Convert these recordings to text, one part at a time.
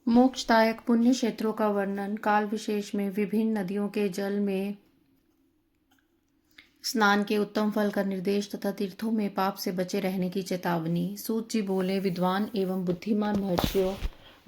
मोक्षदायक पुण्य क्षेत्रों का वर्णन। काल विशेष में विभिन्न नदियों के जल में स्नान के उत्तम फल का निर्देश तथा तीर्थों में पाप से बचे रहने की चेतावनी। सूत जी बोले, विद्वान एवं बुद्धिमान महर्षियों,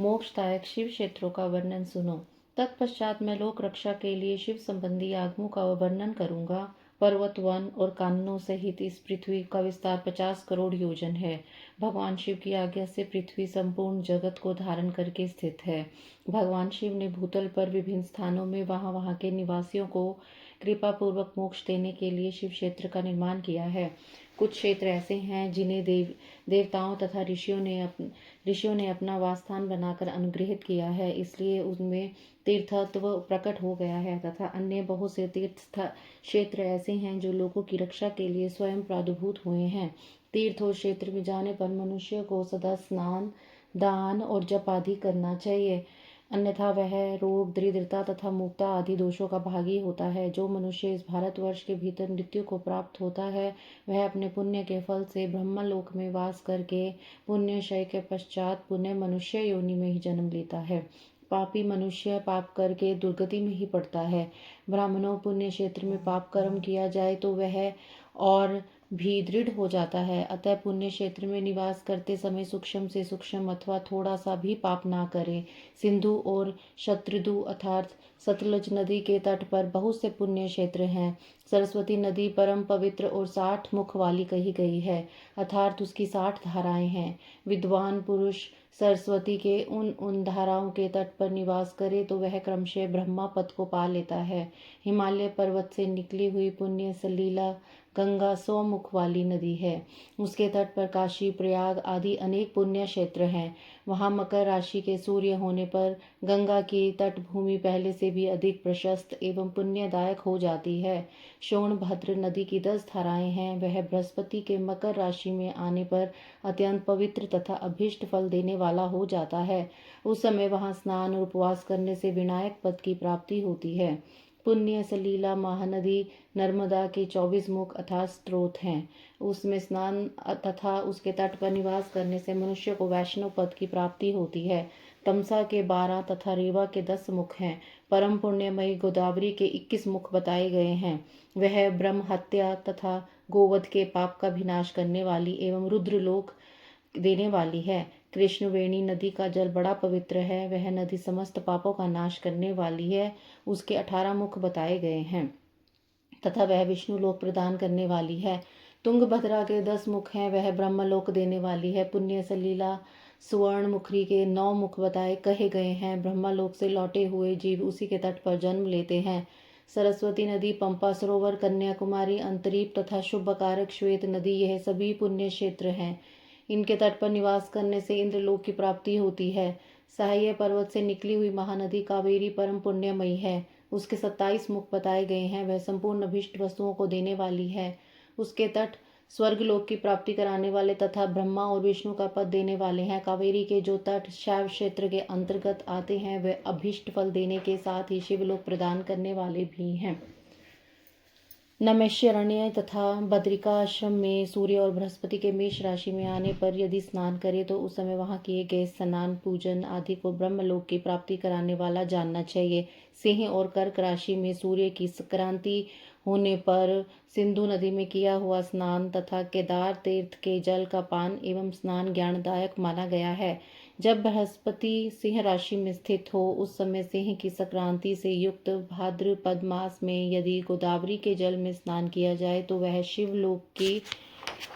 मोक्षदायक शिव क्षेत्रों का वर्णन सुनो। तत्पश्चात मैं लोक रक्षा के लिए शिव संबंधी आगमों का वर्णन करूंगा। पर्वत, वन और काननों सहित इस पृथ्वी का विस्तार 50 करोड़ योजन है। भगवान शिव की आज्ञा से पृथ्वी संपूर्ण जगत को धारण करके स्थित है। भगवान शिव ने भूतल पर विभिन्न स्थानों में वहां के निवासियों को कृपा पूर्वक मोक्ष देने के लिए शिव क्षेत्र का निर्माण किया है। कुछ क्षेत्र ऐसे हैं जिन्हें देवताओं तथा ऋषियों ने अपना वासस्थान बनाकर अनुग्रहित किया है, इसलिए उनमें तीर्थत्व प्रकट हो गया है। तथा अन्य बहुत से तीर्थ क्षेत्र ऐसे हैं जो लोगों की रक्षा के लिए स्वयं प्रादुर्भूत हुए हैं। तीर्थ और क्षेत्र में जाने पर मनुष्य को सदा स्नान, दान और जप आदि करना चाहिए, अन्यथा वह रोग, दरिद्रता तथा मूर्खता आदि दोषों का भागी होता है। जो मनुष्य इस भारतवर्ष के भीतर मृत्यु को प्राप्त होता है, वह अपने पुण्य के फल से ब्रह्मलोक में वास करके पुण्यक्षय के पश्चात पुण्य मनुष्य योनि में ही जन्म लेता है। पापी मनुष्य पाप करके दुर्गति में ही पड़ता है। ब्राह्मणों पुण्य क्षेत्र में पाप कर्म किया जाए तो वह और भी दृढ़ हो जाता है। अतः पुण्य क्षेत्र में निवास करते समय सूक्ष्म से सूक्ष्म अथवा थोड़ा सा भी पाप ना करें। सिंधु और शत्रुदु अर्थात सतलज नदी के तट पर बहुत से पुण्य क्षेत्र हैं। सरस्वती नदी परम पवित्र और 60 मुख वाली कही गई है, अर्थात उसकी 60 धाराएं हैं। विद्वान पुरुष सरस्वती के उन धाराओं के तट पर निवास करे तो वह क्रमशः ब्रह्मा पद को पा लेता है। हिमालय पर्वत से निकली हुई पुण्य सलीला गंगा 100 मुख वाली नदी है। उसके तट पर काशी, प्रयाग आदि अनेक पुण्य क्षेत्र हैं। वहां मकर राशि के सूर्य होने पर गंगा की तटभूमि पहले से भी अधिक प्रशस्त एवं पुण्यदायक हो जाती है। सोनभद्र नदी की 10 धाराएं हैं। वह बृहस्पति के मकर राशि में आने पर अत्यंत पवित्र तथा अभीष्ट फल देने वाला हो जाता है। उस समय वहां स्नान और उपवास करने से विनायक पद की प्राप्ति होती है। पुण्य सलीला महानदी नर्मदा के 24 मुख अथात स्रोत हैं। उसमें स्नान तथा उसके तट पर निवास करने से मनुष्य को वैष्णव पद की प्राप्ति होती है। तमसा के 12 तथा रेवा के 10 मुख हैं। परम पुण्यमयी गोदावरी के 21 मुख बताए गए हैं। वह ब्रह्म हत्या तथा गोवध के पाप का विनाश करने वाली एवं रुद्रलोक देने वाली है। कृष्णवेणी नदी का जल बड़ा पवित्र है। वह नदी समस्त पापों का नाश करने वाली है। उसके 18 मुख बताए गए हैं तथा वह विष्णु लोक प्रदान करने वाली है। तुंगभद्रा के 10 मुख हैं। वह ब्रह्मलोक देने वाली है। पुण्य सलीला सुवर्ण मुखरी के 9 मुख बताए कहे गए हैं। ब्रह्मलोक से लौटे हुए जीव उसी के तट पर जन्म लेते हैं। सरस्वती नदी, पंपा सरोवर, कन्याकुमारी, अंतरीप तथा शुभकारक श्वेत नदी, यह सभी पुण्य क्षेत्र हैं। इनके तट पर निवास करने से इंद्रलोक की प्राप्ति होती है। सहाय पर्वत से निकली हुई महानदी कावेरी परम पुण्यमयी है। उसके 27 मुख बताए गए हैं। वह संपूर्ण अभीष्ट वस्तुओं को देने वाली है। उसके तट स्वर्गलोक की प्राप्ति कराने वाले तथा ब्रह्मा और विष्णु का पद देने वाले हैं। कावेरी के जो तट शैव क्षेत्र के अंतर्गत आते हैं, वे अभीष्ट फल देने के साथ ही शिवलोक प्रदान करने वाले भी हैं। नमैष्यरण्य तथा बद्रिकाश्रम में सूर्य और बृहस्पति के मेष राशि में आने पर यदि स्नान करे तो उस समय वहां किए गए स्नान, पूजन आदि को ब्रह्मलोक की प्राप्ति कराने वाला जानना चाहिए। सिंह और कर्क राशि में सूर्य की संक्रांति होने पर सिंधु नदी में किया हुआ स्नान तथा केदार तीर्थ के जल का पान एवं स्नान ज्ञानदायक माना गया है। जब बृहस्पति सिंह राशि में स्थित हो उस समय सिंह की संक्रांति से युक्त भाद्रपद मास में यदि गोदावरी के जल में स्नान किया जाए तो वह शिवलोक की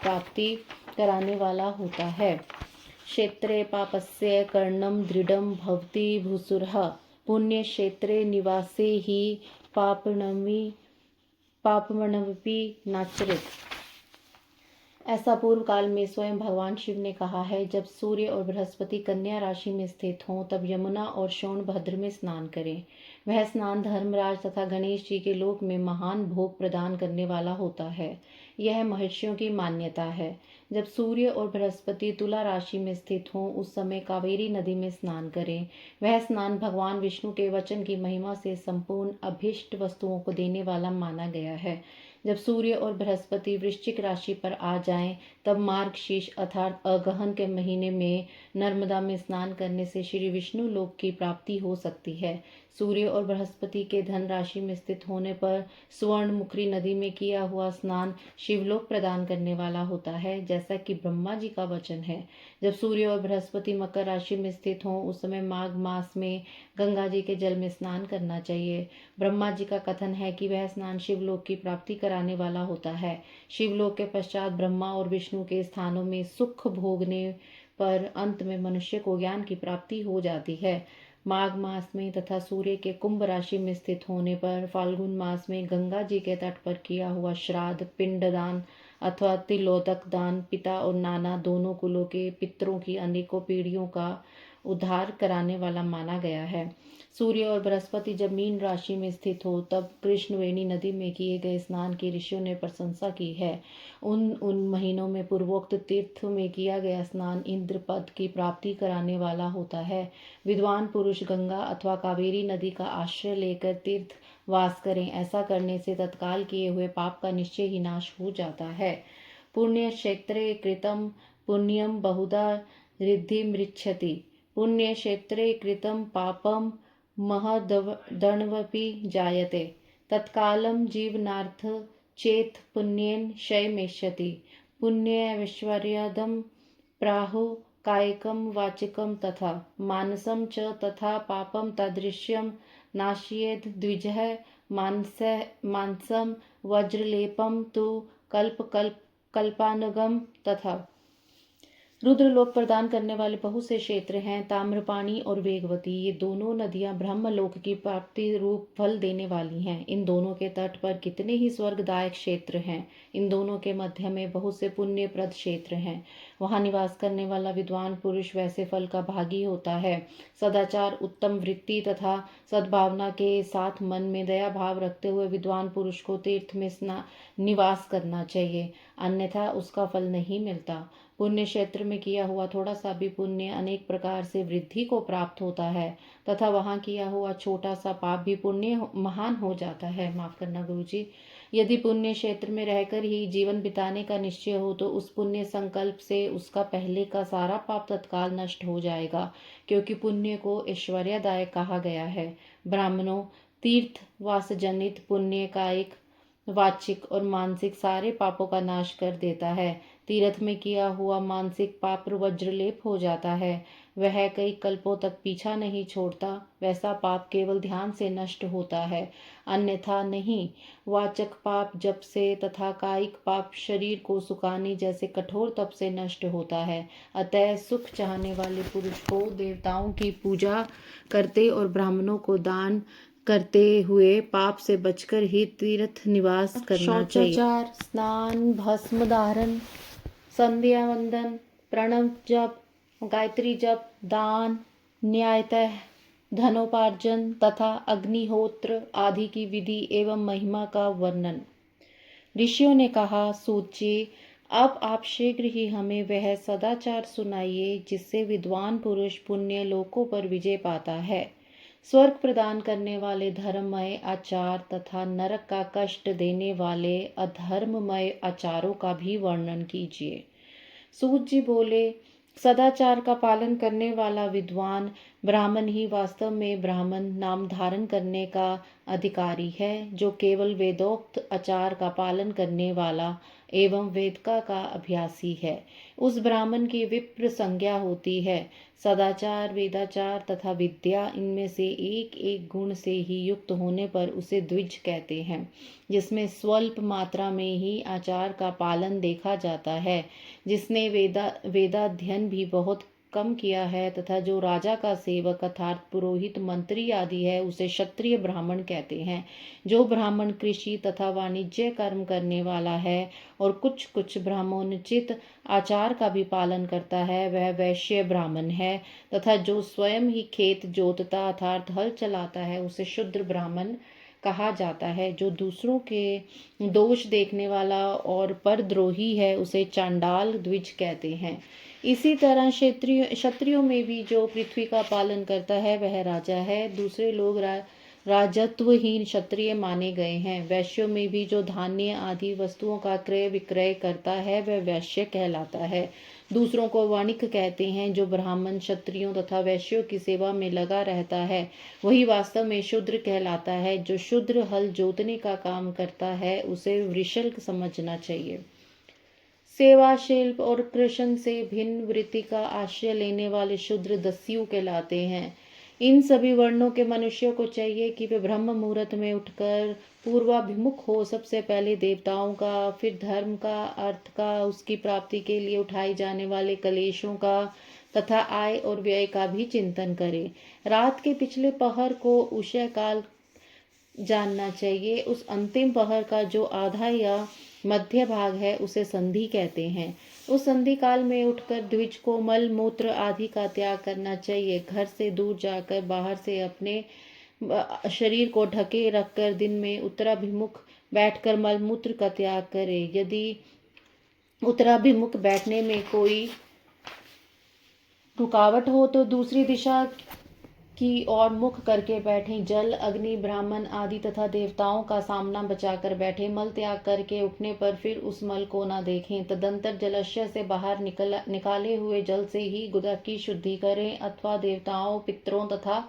प्राप्ति कराने वाला होता है। क्षेत्रे पापस्य कर्णम दृढ़म भवति भूसुरः पुण्य क्षेत्रे निवासे ही पापमनवपि नाचरित। ऐसा पूर्व काल में स्वयं भगवान शिव ने कहा है। जब सूर्य और बृहस्पति कन्या राशि में स्थित हों तब यमुना और सोनभद्र में स्नान करें। वह स्नान धर्मराज तथा गणेश जी के लोक में महान भोग प्रदान करने वाला होता है। यह महर्षियों की मान्यता है। जब सूर्य और बृहस्पति तुला राशि में स्थित हों उस समय कावेरी नदी में स्नान करें। वह स्नान भगवान विष्णु के वचन की महिमा से संपूर्ण अभीष्ट वस्तुओं को देने वाला माना गया है। जब सूर्य और बृहस्पति वृश्चिक राशि पर आ जाएं तब मार्गशीर्ष अर्थात अगहन के महीने में नर्मदा में स्नान करने से श्री विष्णु लोक की प्राप्ति हो सकती है। सूर्य और बृहस्पति के धन राशि में स्थित होने पर सुवर्णमुखी नदी में किया हुआ स्नान शिवलोक प्रदान करने वाला होता है, जैसा कि ब्रह्मा जी का वचन है। जब सूर्य और बृहस्पति मकर राशि में स्थित हों उस समय माघ मास में गंगा जी के जल में स्नान करना चाहिए। ब्रह्मा जी का कथन है कि वह स्नान शिवलोक की प्राप्ति कराने वाला होता है। शिवलोक के पश्चात ब्रह्मा और विष्णु के स्थानों में सुख भोगने पर अंत में मनुष्य को ज्ञान की प्राप्ति हो जाती है। माघ मास में तथा सूर्य के कुंभ राशि में स्थित होने पर फाल्गुन मास में गंगा जी के तट पर किया हुआ श्राद्ध, पिंडदान अथवा तिलोदक दान पिता और नाना दोनों कुलों के पितरों की अनेकों पीढ़ियों का उद्धार कराने वाला माना गया है। सूर्य और बृहस्पति जब मीन राशि में स्थित हो तब कृष्णवेणी नदी में किए गए स्नान की ऋषियों ने प्रशंसा की है। उन महीनों में पूर्वोक्त तीर्थ में किया गया स्नान इंद्र पद की प्राप्ति कराने वाला होता है। विद्वान पुरुष गंगा अथवा कावेरी नदी का आश्रय लेकर तीर्थ वास करें। ऐसा करने से तत्काल किए हुए पाप का निश्चय ही नाश हो जाता है। पुण्य क्षेत्रे कृतं पुण्यम बहुधा रिद्धिमृच्छति। पुण्य क्षेत्रे कृतं पापम महदण्वपि जायते। तत्कालं जीवनार्थ चेत पुण्येन क्षयमेष्यति। पुण्यैश्वर्यदं प्राहु कायिकं वाचिकं तथा मानसं च तथा पापं तादृश्यं नाशयेद द्विजः। मांसं वज्रलेपं तु कल्पानुगम तथा। रुद्रलोक प्रदान करने वाले बहुत से क्षेत्र हैं। ताम्रपाणी और वेगवती, ये दोनों नदियां ब्रह्मलोक की प्राप्ति रूप फल देने वाली हैं। इन दोनों के तट पर कितने ही स्वर्गदायक क्षेत्र हैं। इन दोनों के मध्य में बहुत से पुण्यप्रद क्षेत्र हैं। वहां निवास करने वाला विद्वान पुरुष वैसे फल का भागी होता है। सदाचार, उत्तम वृत्ति तथा सद्भावना के साथ मन में दया भाव रखते हुए विद्वान पुरुष को तीर्थ में निवास करना चाहिए, अन्यथा उसका फल नहीं मिलता। पुण्य क्षेत्र में किया हुआ थोड़ा सा भी पुण्य अनेक प्रकार से वृद्धि को प्राप्त होता है तथा वहां किया हुआ छोटा सा पाप भी पुण्य महान हो जाता है। माफ करना गुरुजी। यदि पुण्य क्षेत्र में रहकर ही जीवन बिताने का निश्चय हो तो उस पुण्य संकल्प से उसका पहले का सारा पाप तत्काल नष्ट हो जाएगा, क्योंकि पुण्य को ऐश्वर्यदायक कहा गया है। ब्राह्मणों, तीर्थ वास जनित पुण्य कायिक, वाचिक और मानसिक सारे पापों का नाश कर देता है। तीर्थ में किया हुआ मानसिक पाप वज्रलेप हो जाता है, वह कई कल्पों तक पीछा नहीं छोड़ता। वैसा पाप केवल ध्यान से नष्ट होता है, अन्यथा नहीं। वाचक पाप जप से तथा कायिक पाप शरीर को सुखाने जैसे कठोर तप से नष्ट होता है। अतः सुख चाहने वाले पुरुष को देवताओं की पूजा करते और ब्राह्मणों को दान करते हुए पाप से बचकर ही तीर्थ निवास करना चाहिए। शौचाचार, स्नान, भस्म धारण, संध्या वंदन, प्रणव जप, गायत्री जप, दान, न्यायतः धनोपार्जन तथा अग्निहोत्र आदि की विधि एवं महिमा का वर्णन। ऋषियों ने कहा, सूत जी, अब आप शीघ्र ही हमें वह सदाचार सुनाइए जिससे विद्वान पुरुष पुण्य लोकों पर विजय पाता है। स्वर्ग प्रदान करने वाले धर्ममय आचार तथा नरक का कष्ट देने वाले अधर्ममय आचारों का भी वर्णन कीजिए। सूत जी बोले, सदाचार का पालन करने वाला विद्वान ब्राह्मण ही वास्तव में ब्राह्मण नाम धारण करने का अधिकारी है, जो केवल वेदोक्त आचार का पालन करने वाला एवं वेदिका का अभ्यासी है। उस ब्राह्मण की विप्र संज्ञा होती है। सदाचार, वेदाचार तथा विद्या, इनमें से एक एक गुण से ही युक्त होने पर उसे द्विज कहते हैं, जिसमें स्वल्प मात्रा में ही आचार का पालन देखा जाता है। जिसने वेदाध्ययन भी बहुत कम किया है तथा जो राजा का सेवक अर्थात पुरोहित, मंत्री आदि है, उसे क्षत्रिय ब्राह्मण कहते हैं। जो ब्राह्मण कृषि तथा वाणिज्य कर्म करने वाला है और कुछ कुछ ब्राह्मणोचित आचार का भी पालन करता है, वह वैश्य ब्राह्मण है। तथा जो स्वयं ही खेत जोतता अर्थात हल चलाता है, उसे शूद्र ब्राह्मण कहा जाता है। जो दूसरों के दोष देखने वाला और परद्रोही है, उसे चांडाल द्विज कहते हैं। इसी तरह क्षत्रियों में भी जो पृथ्वी का पालन करता है वह राजा है। दूसरे लोग राजत्वहीन क्षत्रिय माने गए हैं। वैश्यों में भी जो धान्य आदि वस्तुओं का क्रय विक्रय करता है वह वैश्य कहलाता है। दूसरों को वणिक कहते हैं। जो ब्राह्मण क्षत्रियों तथा वैश्यों की सेवा में लगा रहता है वही वास्तव में शूद्र कहलाता है। जो शूद्र हल जोतने का काम करता है उसे वृषल समझना चाहिए। सेवा, शिल्प और कृषण से भिन्न वृत्ति का आश्रय लेने वाले शूद्र दस्यु कहलाते हैं। इन सभी वर्णों के मनुष्यों को चाहिए कि वे ब्रह्म मुहूर्त में उठकर पूर्वाभिमुख हो। सबसे पहले देवताओं का, फिर धर्म का, अर्थ का, उसकी प्राप्ति के लिए उठाए जाने वाले कलेशों का तथा आय और व्यय का भी चिंतन करें। रात के पिछले पहर को उषय काल जानना चाहिए। उस अंतिम पहर का जो आधा या मध्य भाग है उसे संधि कहते हैं। उस संधि काल में उठकर द्विज को मल मूत्र आदि का त्याग करना चाहिए। घर से दूर जाकर बाहर से अपने शरीर को ढके रखकर दिन में उत्तराभिमुख बैठकर मल मूत्र का त्याग करें। यदि उत्तराभिमुख बैठने में कोई रुकावट हो तो दूसरी दिशा की ओर मुख करके बैठें। जल, अग्नि, ब्राह्मण आदि तथा देवताओं का सामना बचाकर बैठें। मल त्याग करके उठने पर फिर उस मल को न देखें। तदंतर जलाशय से बाहर निकाले हुए जल से ही गुदा की शुद्धि करें अथवा देवताओं, पितरों तथा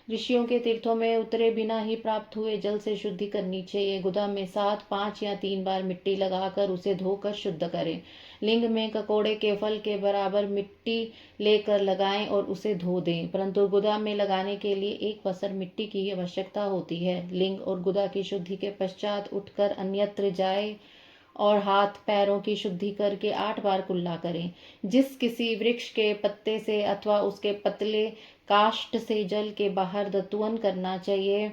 ऋषियों के तीर्थों में उतरे बिना ही प्राप्त हुए जल से शुद्धि करनी चाहिए। गुदा में 7, 5 या 3 बार मिट्टी लगाकर उसे धोकर शुद्ध करें। लिंग में ककोड़े के फल के बराबर मिट्टी लेकर लगाएं और उसे धो दें, परंतु गुदा में लगाने के लिए 1 पसर मिट्टी की आवश्यकता होती है। लिंग और गुदा की शुद्धि के पश्चात उठकर अन्यत्र जाए और हाथ पैरों की शुद्धि करके 8 बार कुल्ला करें। जिस किसी वृक्ष के पत्ते से अथवा उसके पतले काष्ठ से जल के बाहर दतुअन करना चाहिए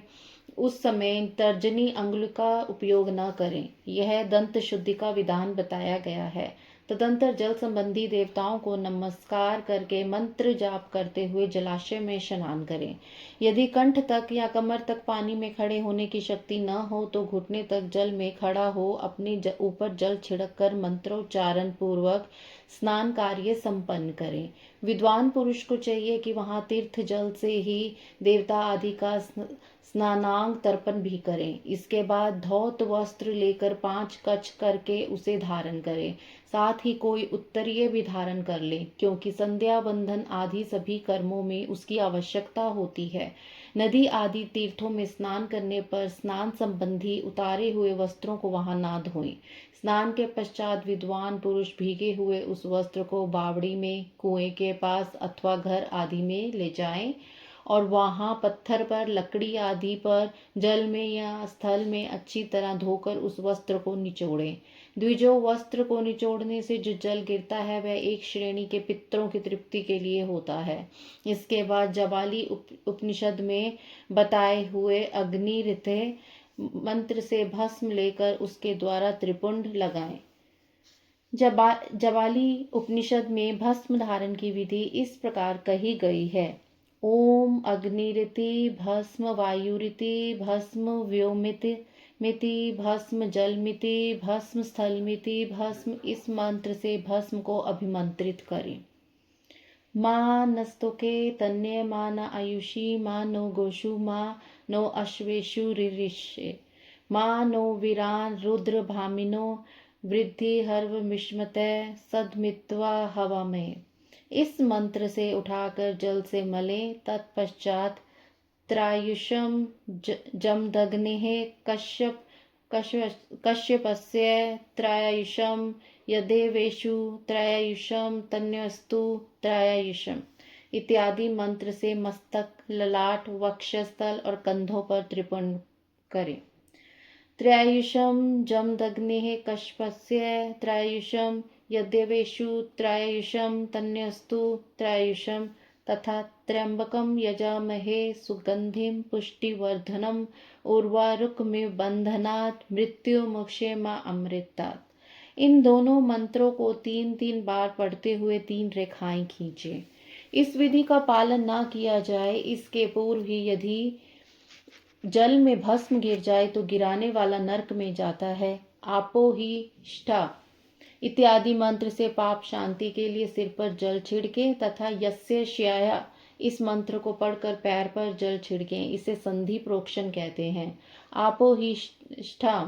उस समय तर्जनी अंगुल का उपयोग न करें। यह दंत शुद्धि का विधान बताया गया है। तदंतर जल संबंधी देवताओं को नमस्कार करके मंत्र जाप करते हुए जलाशय में स्नान करें। यदि कंठ तक या कमर तक पानी में खड़े होने की शक्ति न हो तो घुटने तक जल में खड़ा हो अपने ऊपर जल छिड़क कर मंत्रोच्चारण पूर्वक स्नान कार्य संपन्न करें। विद्वान पुरुष को चाहिए कि वहां तीर्थ जल से ही देवता आदि का स्नानांग तर्पण भी करें। इसके बाद धौत वस्त्र लेकर 5 कच्छ करके उसे धारण करें। साथ ही कोई उत्तरीय भी धारण कर ले, क्योंकि संध्या बंधन आदि सभी कर्मों में उसकी आवश्यकता होती है। नदी आदि तीर्थों में स्नान करने पर स्नान संबंधी उतारे हुए वस्त्रों को वहां ना धोएं। स्नान के पश्चात विद्वान पुरुष भीगे हुए उस वस्त्र को बावड़ी में, कुएं के पास अथवा घर आदि में ले जाएं और वहां पत्थर पर, लकड़ी आदि पर, जल में या स्थल में अच्छी तरह धोकर उस वस्त्र को निचोड़ें। द्विजो वस्त्र को निचोड़ने से जो जल गिरता है वह एक श्रेणी के पितरों की तृप्ति के लिए होता है। इसके बाद जबाली उपनिषद में बताए हुए अग्निरिथे मंत्र से भस्म लेकर उसके द्वारा त्रिपुंड लगाएं। जबाली उपनिषद में भस्म धारण की विधि इस प्रकार कही गई है। ओम अग्निरिति भस्म वायुरिति भस्म व्योमिति मिति भस्म जलमिति भस्म स्थलमिति भस्म। इस मंत्र से भस्म को अभिमंत्रित करें। माँ नस्तुके तन्य माँ न आयुषी माँ नो गोषु माँ नो अश्वेषु रिरिष्ये माँ नो वीरान रुद्र भामिनो वृद्धि हर्व मिश्मते सदमित्वा हवा में। इस मंत्र से उठाकर जल से मलें। तत्पश्चात त्रायुषम जमदग्नेः कश्यपस्य त्रायुषम यदेवेषु त्रायुषम तन्यस्तु त्रायुषम इत्यादि मंत्र से मस्तक, ललाट, वक्षस्थल और कंधों पर त्रिपुंड करें। त्रयायुषम जमदग्नेः कश्यपस्य त्रायुषम यद्यवेषु त्रायुषम तन्यस्तु त्रायुषम तथा त्र्यंबकम यजामहे सुगंधिम पुष्टिवर्धनम उर्वारुकमिव बंधनात् मृत्यु मोक्षेमा अमृतात्। इन दोनों मंत्रों को 3-3 बार पढ़ते हुए 3 रेखाएं खींचें। इस विधि का पालन न किया जाए इसके पूर्व ही यदि जल में भस्म गिर जाए तो गिराने वाला नरक में जाता है। आपो ही ष्ठा इत्यादि मंत्र से पाप शांति के लिए सिर पर जल छिड़के तथा यस्य श्याया इस मंत्र को पढ़कर पैर पर जल छिड़कें। इसे संधि प्रोक्षण कहते हैं। आपो हिष्ठा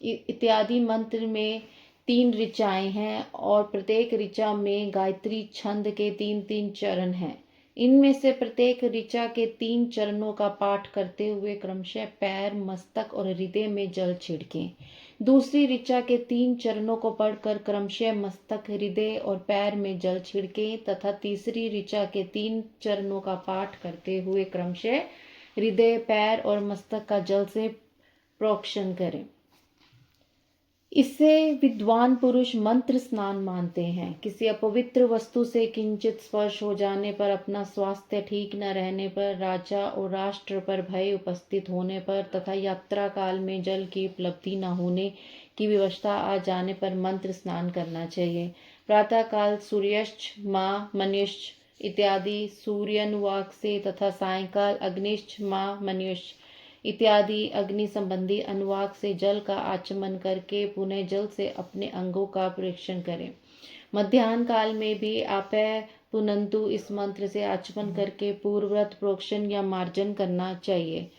इत्यादि मंत्र में 3 ऋचाएं हैं और प्रत्येक ऋचा में गायत्री छंद के 3-3 चरण हैं। इनमें से प्रत्येक ऋचा के 3 चरणों का पाठ करते हुए क्रमशः पैर, मस्तक और हृदय में जल छिड़कें। दूसरी ऋचा के 3 चरणों को पढ़कर क्रमशः मस्तक, हृदय और पैर में जल छिड़कें तथा तीसरी ऋचा के 3 चरणों का पाठ करते हुए क्रमशः हृदय, पैर और मस्तक का जल से प्रोक्षण करें। इसे विद्वान पुरुष मंत्र स्नान मानते हैं। किसी अपवित्र वस्तु से किंचित स्पर्श हो जाने पर, अपना स्वास्थ्य ठीक न रहने पर, राजा और राष्ट्र पर भय उपस्थित होने पर तथा यात्रा काल में जल की उपलब्धि न होने की व्यवस्था आ जाने पर मंत्र स्नान करना चाहिए। प्रातः काल सूर्यश्च माँ मनुष्य इत्यादि सूर्यानुवाक से तथा सायंकाल अग्निश्च माँ मनुष्य इत्यादि अग्नि संबंधी अनुवाक से जल का आचमन करके पुनः जल से अपने अंगों का परीक्षण करें। मध्याह्न काल में भी आपय पुनंतु इस मंत्र से आचमन करके पूर्वव्रत प्रोक्षण या मार्जन करना चाहिए।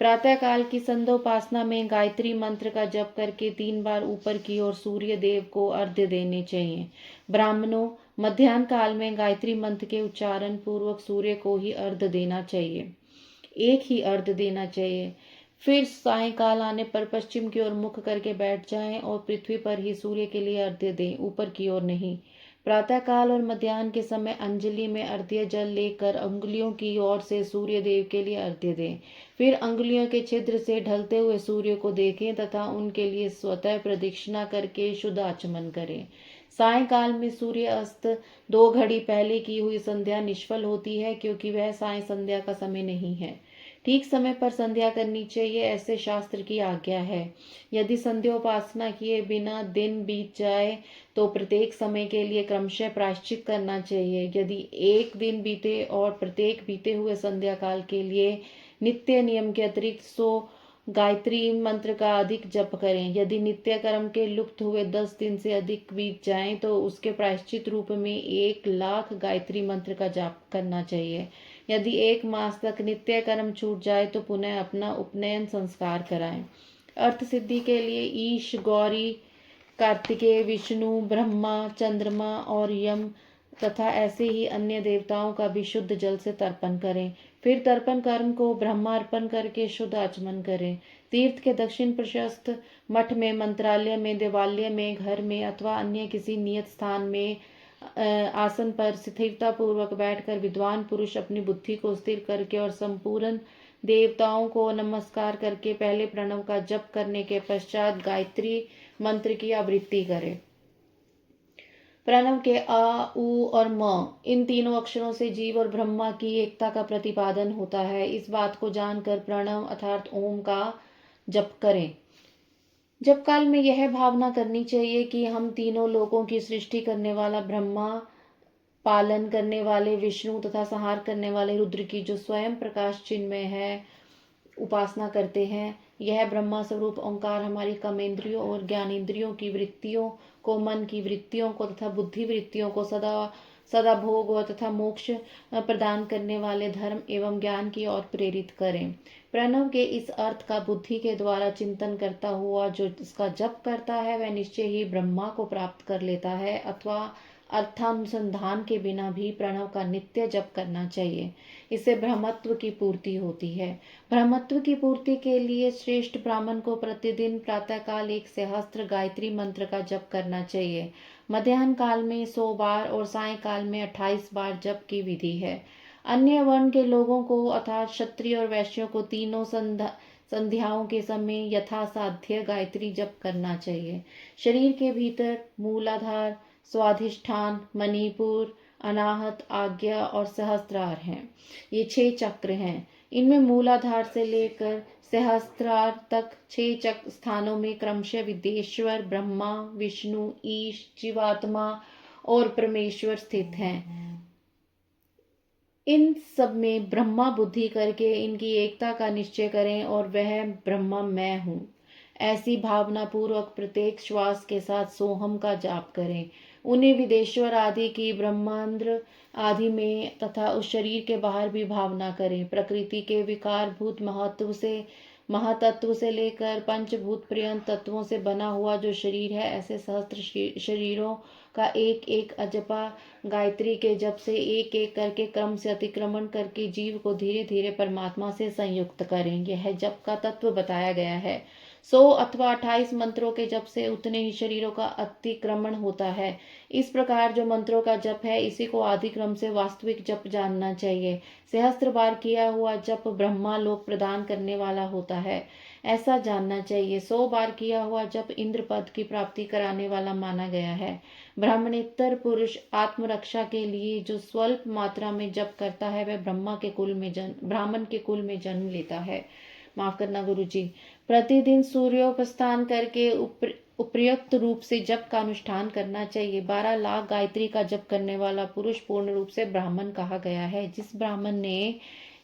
प्रातः काल की संध्योपासना में गायत्री मंत्र का जप करके 3 बार ऊपर की ओर सूर्य देव को अर्घ्य देने चाहिए। ब्राह्मणों, मध्याह्न काल में गायत्री मंत्र के उच्चारण पूर्वक सूर्य को ही अर्घ्य देना चाहिए, एक ही अर्घ्य देना चाहिए। फिर सायंकाल आने पर पश्चिम की ओर मुख करके बैठ जाएं और पृथ्वी पर ही सूर्य के लिए अर्घ्य दें, ऊपर की ओर नहीं। प्रातः काल और मध्याह्न के समय अंजलि में अर्घ्य जल लेकर अंगुलियों की ओर से सूर्य देव के लिए अर्घ्य दें। फिर अंगुलियों के छिद्र से ढलते हुए सूर्य को देखें तथा उनके लिए स्वतः प्रदक्षिणा करके शुद्ध आचमन करें। सायंकाल में सूर्य अस्त 2 घड़ी पहले की हुई संध्या निष्फल होती है, क्योंकि वह साय संध्या का समय नहीं है। ठीक समय पर संध्या करनी चाहिए, ऐसे शास्त्र की आज्ञा है। यदि संध्योपासना किए बिना दिन बीत जाए तो प्रत्येक समय के लिए क्रमशः प्रायश्चित करना चाहिए। यदि एक दिन बीते और प्रत्येक बीते हुए संध्या काल के लिए नित्य नियम के अतिरिक्त 100 गायत्री मंत्र का अधिक जप करें। यदि नित्य कर्म के लुप्त हुए 10 दिन से अधिक बीत जाएं तो उसके प्रायश्चित रूप में 1,00,000 गायत्री मंत्र का जाप करना चाहिए। यदि 1 मास तक नित्य कर्म छूट जाए तो पुनः अपना उपनयन संस्कार कराएं। अर्थ सिद्धि के लिए ईश, गौरी, कार्तिकेय, विष्णु, ब्रह्मा, चंद्रमा और यम तथा ऐसे ही अन्य देवताओं का भी शुद्ध जल से तर्पण करें। फिर तर्पण कर्म को ब्रह्मार्पण करके शुद्ध आचमन करें। तीर्थ के दक्षिण प्रशस्त मठ में, मंत्रालय में, देवालय में, घर में अथवा अन्य किसी नियत स्थान में आसन पर स्थिरता पूर्वक बैठकर विद्वान पुरुष अपनी बुद्धि को स्थिर करके और संपूर्ण देवताओं को नमस्कार करके पहले प्रणव का जप करने के पश्चात गायत्री मंत्र की आवृत्ति करें। प्रणव के आ, उ और म इन तीनों अक्षरों से जीव और ब्रह्मा की एकता का प्रतिपादन होता है। इस बात को जानकर प्रणव अर्थात ओम का जप करें। जप काल में यह भावना करनी चाहिए कि हम तीनों लोकों की सृष्टि करने वाला ब्रह्मा, पालन करने वाले विष्णु तथा संहार करने वाले रुद्र की जो स्वयं प्रकाश चिन्मय है उपासना करते हैं। यह ब्रह्मा स्वरूप ओंकार हमारी कर्मेंद्रियों और ज्ञानेंद्रियों की वृत्तियों को, मन की वृत्तियों को तथा बुद्धि वृत्तियों को सदा भोग और तथा मोक्ष प्रदान करने वाले धर्म एवं ज्ञान की ओर प्रेरित करें। प्रणव के इस अर्थ का बुद्धि के द्वारा चिंतन करता हुआ जो इसका जप करता है वह निश्चय ही ब्रह्मा को प्राप्त कर लेता है, अथवा अर्थानुसंधान के बिना भी प्रणव का नित्य जप करना चाहिए। इससे ब्रह्मत्व की पूर्ति होती है। ब्रह्मत्व की पूर्ति के लिए श्रेष्ठ ब्राह्मण को प्रतिदिन प्रातःकाल 1 सहस्त्र गायत्री मंत्र का जप करना चाहिए। मध्याह्न काल में 100 बार और सायंकाल में 28 बार जप की विधि है। अन्य वर्ण के लोगों को अर्थात क्षत्रिय और वैश्यों को तीनों संध्याओं के समय यथासाध्य गायत्री जप करना चाहिए। शरीर के भीतर मूलाधार, स्वाधिष्ठान, मणिपुर, अनाहत, आज्ञा और सहस्त्रार हैं। ये 6 चक्र हैं। इनमें मूलाधार से लेकर सहस्त्रार तक 6 चक्र स्थानों में क्रमशः विदेश्वर, ब्रह्मा, विष्णु, ईश, जीवात्मा और परमेश्वर स्थित हैं। इन सब में ब्रह्मा बुद्धि करके इनकी एकता का निश्चय करें और वह ब्रह्मा मैं हूँ, ऐसी भावना पूर्वक प्रत्येक श्वास के साथ सोहम का जाप करें। उन्हें विदेश्वर आदि की ब्रह्मांड आदि में तथा उस शरीर के बाहर भी भावना करें। प्रकृति के विकारभूत महातत्व से लेकर पंचभूत पर्यंत तत्वों से बना हुआ जो शरीर है, ऐसे सहस्त्र शरीरों का एक एक अजपा गायत्री के जप से एक एक करके क्रम से अतिक्रमण करके जीव को धीरे धीरे परमात्मा से संयुक्त करें। यह जप का तत्व बताया गया है। 100 अथवा 28 मंत्रों के जप से उतने ही शरीरों का अतिक्रमण होता है। इस प्रकार जो मंत्रों का जप है, इसी को आदिक्रम से वास्तविक जप जानना चाहिए। सहस्त्र बार किया हुआ जप ब्रह्मा लोक प्रदान करने वाला होता है, ऐसा जानना चाहिए। 100 बार किया हुआ जप इंद्र पद की प्राप्ति कराने वाला माना गया है। ब्राह्मणेतर पुरुष आत्मरक्षा के लिए जो स्वल्प मात्रा में जप करता है, वह ब्राह्मण के कुल में जन्म लेता है। माफ करना गुरु जी। प्रतिदिन सूर्योपस्थान करके उपयुक्त रूप से जप का अनुष्ठान करना चाहिए। 12 लाख गायत्री का जप करने वाला पुरुष पूर्ण रूप से ब्राह्मण कहा गया है। जिस ब्राह्मण ने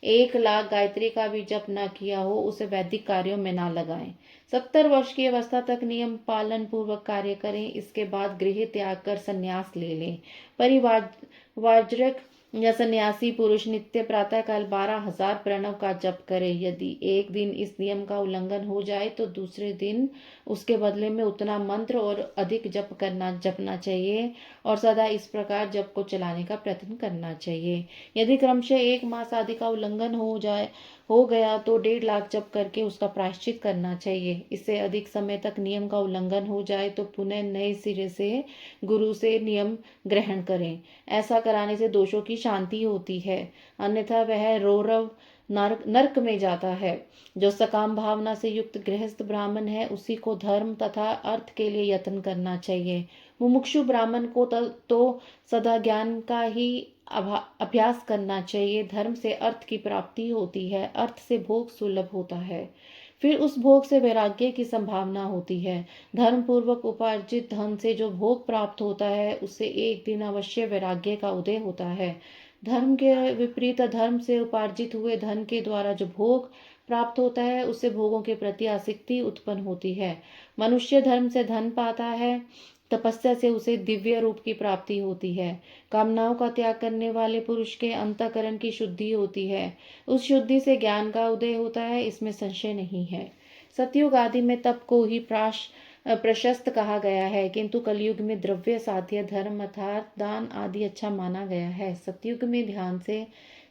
1 लाख गायत्री का भी जप न किया हो, उसे वैदिक कार्यों में न लगाएं। 70 वर्ष की अवस्था तक नियम पालन पूर्वक कार्य करें। इसके बाद गृह त्याग कर संन्यास ले लें। परिवारजक या सन्यासी पुरुष नित्य प्रातः काल 12,000 प्रणव का जप करे। यदि एक दिन इस नियम का उल्लंघन हो जाए तो दूसरे दिन उसके बदले में उतना मंत्र और अधिक जपना चाहिए और सदा इस प्रकार जप को चलाने का प्रयत्न करना चाहिए। यदि क्रमशः 1 मास आदि का उल्लंघन हो गया तो 1.5 लाख जप करके उसका प्रायश्चित करना चाहिए। इससे अधिक समय तक नियम का उल्लंघन हो जाए तो पुनः नए सिरे से गुरु से नियम ग्रहण करें। ऐसा कराने से दोषों की शांति होती है, अन्यथा वह रौरव नरक में जाता है। जो सकाम भावना से युक्त गृहस्थ ब्राह्मण है, उसी को धर्म तथा अर्थ के लिए यत्न करना चाहिए। मुमुक्षु ब्राह्मण को तो सदा ज्ञान का ही अभ्यास करना चाहिए। धर्म से अर्थ की प्राप्ति होती है, अर्थ से भोग सुलभ होता है, फिर उस भोग से वैराग्य की संभावना होती है। धर्म पूर्वक उपार्जित धन से जो भोग प्राप्त होता है, उससे एक दिन अवश्य वैराग्य का उदय होता है। धर्म के विपरीत धर्म से उपार्जित हुए धन के द्वारा जो भोग प्राप्त होता है, उससे भोगों के प्रति आसक्ति उत्पन्न होती है। मनुष्य धर्म से धन पाता है, तपस्या से उसे दिव्य रूप की प्राप्ति होती है। कामनाओं का त्याग करने वाले पुरुष के अंतःकरण की शुद्धि होती है, उस शुद्धि से ज्ञान का उदय होता है, इसमें संशय नहीं है। सतयुग आदि में तप को ही प्रशस्त कहा गया है, किंतु कलयुग में द्रव्य साध्य धर्म अर्थात दान आदि अच्छा माना गया है। सतयुग में ध्यान से,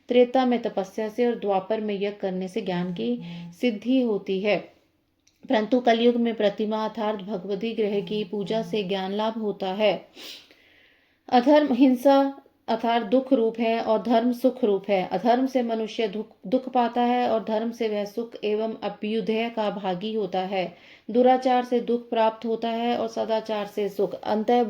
त्रेता में तपस्या से और द्वापर में यज्ञ करने से ज्ञान की सिद्धि होती है, परंतु कलयुग में प्रतिमा अर्थात भगवती ग्रह की पूजा से ज्ञान लाभ होता है। अधर्म हिंसा अर्थात दुख रूप है और धर्म सुख रूप है। अधर्म से मनुष्य दुख पाता है और धर्म से वह सुख एवं अभ्युदय का भागी होता है। दुराचार से दुख प्राप्त होता है और सदाचार से सुख। अतः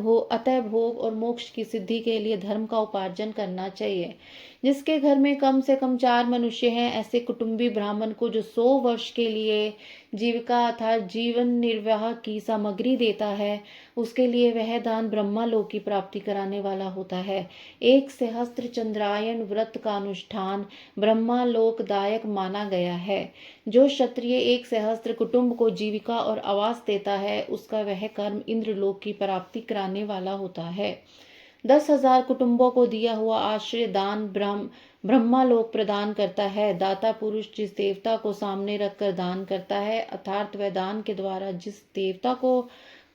भोग और मोक्ष की सिद्धि के लिए धर्म का उपार्जन करना चाहिए। जिसके घर में कम से कम 4 मनुष्य हैं, ऐसे कुटुंबी ब्राह्मण को जो 100 वर्ष के लिए जीविका अर्थात जीवन निर्वाह की सामग्री देता है, उसके लिए वह दान ब्रह्मालोक की प्राप्ति कराने वाला होता है। 1 सहस्त्र चंद्रायन व्रत का अनुष्ठान ब्रह्मालोकदायक माना गया है। जो क्षत्रिय 1 सहस्त्र कुटुंब को जीविका और आवास देता है, उसका वह कर्म इंद्रलोक की प्राप्ति कराने वाला होता है। 10,000 कुटुंबों को दिया हुआ आश्रय दान ब्रह्मालोक प्रदान करता है। दाता पुरुष जिस देवता को सामने रखकर दान करता है, अर्थात वह दान के द्वारा जिस देवता को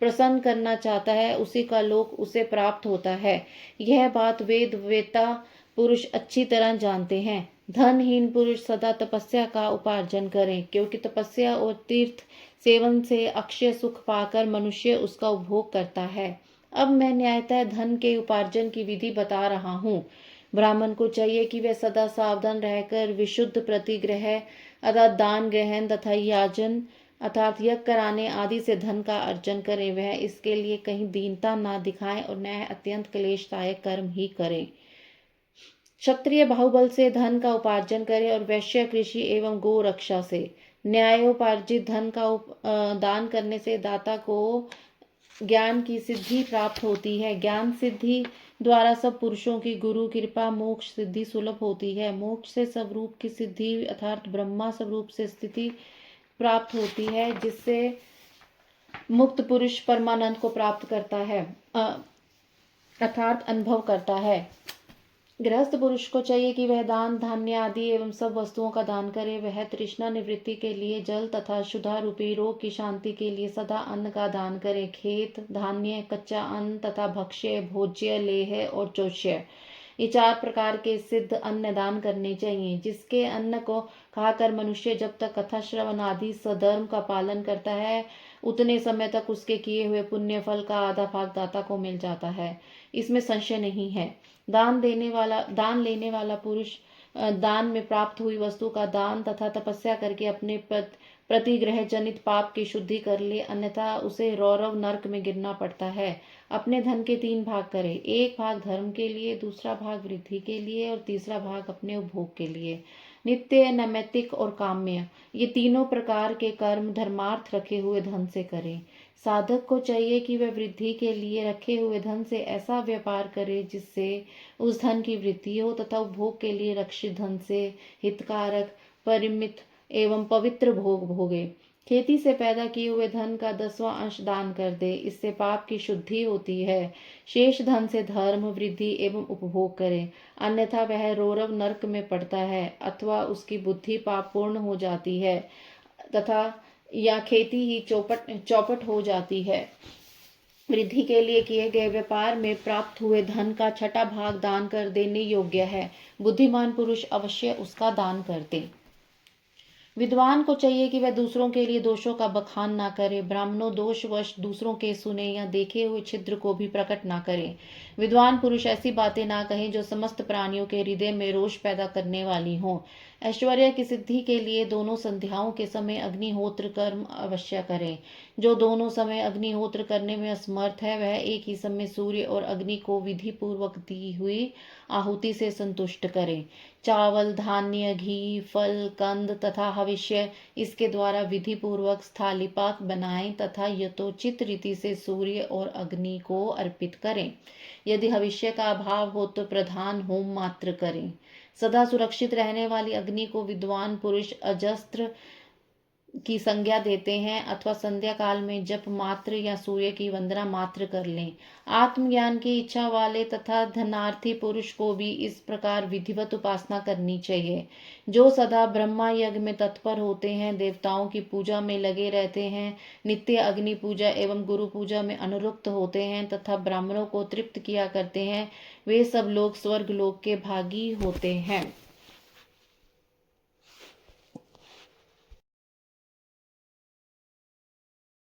प्रसन्न करना चाहता है, उसी का लोक उसे प्राप्त होता है। यह बात वेता पुरुष अच्छी तरह जानते हैं। धनहीन पुरुष सदा तपस्या का उपार्जन करें, क्योंकि तपस्या और तीर्थ सेवन से अक्षय सुख पाकर मनुष्य उसका उपभोग करता है। अब मैं न्यायतः धन के उपार्जन की विधि बता रहा हूँ। ब्राह्मण को चाहिए कि वह सदा सावधान रहकर विशुद्ध प्रतिग्रह अर्थात दान ग्रहण तथा याजन अर्थात यज्ञ कराने आदि से धन का अर्जन करें। वह इसके लिए कहीं दीनता ना दिखाएं और न अत्यंत क्लेशदायक कर्म ही करें। क्षत्रिय बाहुबल से धन का उपार्जन करे और वैश्य कृषि एवं गो रक्षा से। न्यायोपार्जित धन का दान करने से दाता को ज्ञान की सिद्धि प्राप्त होती है। ज्ञान सिद्धि द्वारा सब पुरुषों की गुरु कृपा मोक्ष सिद्धि सुलभ होती है। मोक्ष से स्वरूप की सिद्धि अर्थात ब्रह्मा स्वरूप से स्थिति प्राप्त होती है, जिससे मुक्त पुरुष परमानंद को प्राप्त करता है। अर्थात अनुभव करता है। गृहस्थ पुरुष को चाहिए कि वह दान, धान्य आदि एवं सब वस्तुओं का दान करे। वह तृष्णा निवृत्ति के लिए जल तथा क्षुधा रूपी रोग की शांति के लिए सदा अन्न का दान करे। खेत, धान्य, कच्चा अन्न तथा भक्ष्य, भोज्य, लेह और चोष्य, ये 4 प्रकार के सिद्ध अन्न दान करने चाहिए। जिसके अन्न को खाकर मनुष्य जब तक कथा श्रवण आदि सधर्म का पालन करता है, उतने समय तक उसके किए हुए पुण्य फल का आधा भाग दाता को मिल जाता है, इसमें संशय नहीं है। दान लेने वाला पुरुष दान में प्राप्त हुई वस्तु का दान तथा तपस्या करके अपने प्रतिग्रह जनित पाप की शुद्धि कर ले, अन्यथा उसे रौरव नरक में गिरना पड़ता है। अपने धन के 3 भाग करे, एक भाग धर्म के लिए, दूसरा भाग वृद्धि के लिए और तीसरा भाग अपने उपभोग के लिए। नित्य, नैमित्तिक और काम्य, ये तीनों प्रकार के कर्म धर्मार्थ रखे हुए धन से करें। साधक को चाहिए कि वह वृद्धि के लिए रखे हुए धन से ऐसा व्यापार करे जिससे उस धन की वृद्धि हो तथा उपभोग के लिए रक्षित धन से हितकारक, परिमित एवं पवित्र भोग भोगे। खेती से पैदा किए हुए धन का 10वां अंश दान कर दे, इससे पाप की शुद्धि होती है। शेष धन से धर्म, वृद्धि एवं उपभोग करे, अन्यथा वह रौरव नरक में पड़ता है अथवा उसकी बुद्धि पाप पूर्ण हो जाती है तथा या खेती ही चौपट हो जाती है। वृद्धि के लिए किए गए व्यापार में प्राप्त हुए धन का 6ठा भाग दान कर देने योग्य है। बुद्धिमान पुरुष अवश्य उसका दान कर दे। विद्वान को चाहिए कि वह दूसरों के लिए दोषों का बखान ना करे। ब्राह्मणों दोषवश दूसरों के सुने या देखे हुए छिद्र को भी प्रकट ना करे। विद्वान पुरुष ऐसी बातें ना कहें जो समस्त प्राणियों के हृदय में रोष पैदा करने वाली हों। ऐश्वर्य की सिद्धि के लिए दोनों संध्याओं के समय अग्निहोत्र कर्म अवश्य करें। जो दोनों समय अग्निहोत्र करने में असमर्थ है, वह एक ही समय सूर्य और अग्नि को विधि पूर्वक दी हुई आहुति से संतुष्ट करे। चावल, धान्य, घी, फल, कंद तथा हविष्य इसके द्वारा विधि पूर्वक स्थालीपाक बनाएं तथा यथोचित रीति से सूर्य और अग्नि को अर्पित करें। यदि हविष्य का अभाव हो तो प्रधान होम मात्र करें। सदा सुरक्षित रहने वाली अग्नि को विद्वान पुरुष अजस्त्र की संज्ञा देते हैं अथवा संध्या काल में जप मात्र या सूर्य की वंदना मात्र कर लें। आत्मज्ञान की इच्छा वाले तथा धनार्थी पुरुष को भी इस प्रकार विधिवत उपासना करनी चाहिए। जो सदा ब्रह्मा यज्ञ में तत्पर होते हैं, देवताओं की पूजा में लगे रहते हैं, नित्य अग्नि पूजा एवं गुरु पूजा में अनुरक्त होते हैं तथा ब्राह्मणों को तृप्त किया करते हैं, वे सब लोग स्वर्ग लोक के भागी होते हैं।